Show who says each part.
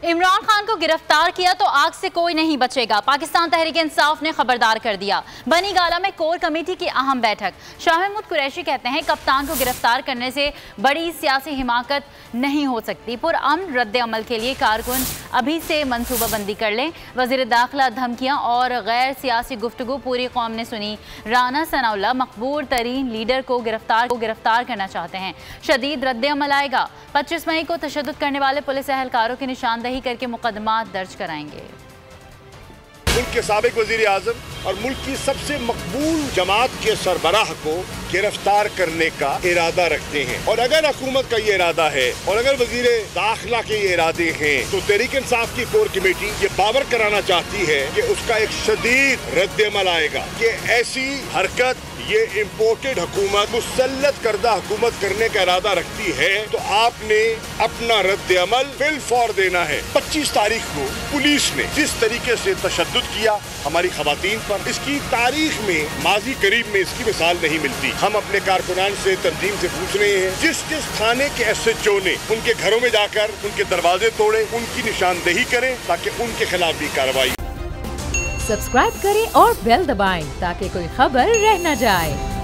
Speaker 1: इमरान खान को गिरफ्तार किया तो आग से कोई नहीं बचेगा। पाकिस्तान तहरीक इंसाफ ने खबरदार कर दिया। बनी गाला में कोर कमेटी की अहम बैठक। शाह महमूद कुरैशी कहते हैं कप्तान को गिरफ्तार करने से बड़ी सियासी हिमाकत नहीं हो सकती। पुरअमन रद्द अमल के लिए कारकुन अभी से मनसूबाबंदी कर लें। वज़ीर दाखिला धमकियां और गैर सियासी गुफ्तगू पूरी कौम ने सुनी। राना सनाउल्लाह मकबूल तरीन लीडर को गिरफ्तार करना चाहते हैं। शदीद रद्द अमल आएगा। 25 मई को तशद्दुद करने वाले पुलिस एहलकारों की निशानदेही करके मुकदमात दर्ज कराएंगे।
Speaker 2: मुल्क के साबिक वजीर आजम और मुल्क की सबसे मकबूल जमात के सरबराह को गिरफ्तार करने का इरादा रखते हैं। और अगर हुकूमत का ये इरादा है और अगर वजीर दाखिला के ये इरादे हैं तो तहरीक इंसाफ की कोर कमेटी ये बावर कराना चाहती है कि उसका एक शदीद रद्द अमल आएगा कि ऐसी हरकत ये इम्पोर्टेड हुकूमत मुसल्लत करदा हुकूमत करने का इरादा रखती है तो आपने अपना रद्द अमल फिल फौर देना है। 25 तारीख को पुलिस ने जिस तरीके से तशद्दुद किया हमारी खवातीन पर, इसकी तारीख में माजी करीब में इसकी मिसाल नहीं मिलती। हम अपने कारकुनान से तंजीम से पूछ रहे हैं जिस थाने के SHO ने उनके घरों में जाकर उनके दरवाजे तोड़े उनकी निशानदेही करें ताकि उनके खिलाफ भी कार्रवाई।
Speaker 3: सब्सक्राइब करें और बेल दबाएं ताकि कोई खबर रह न जाए।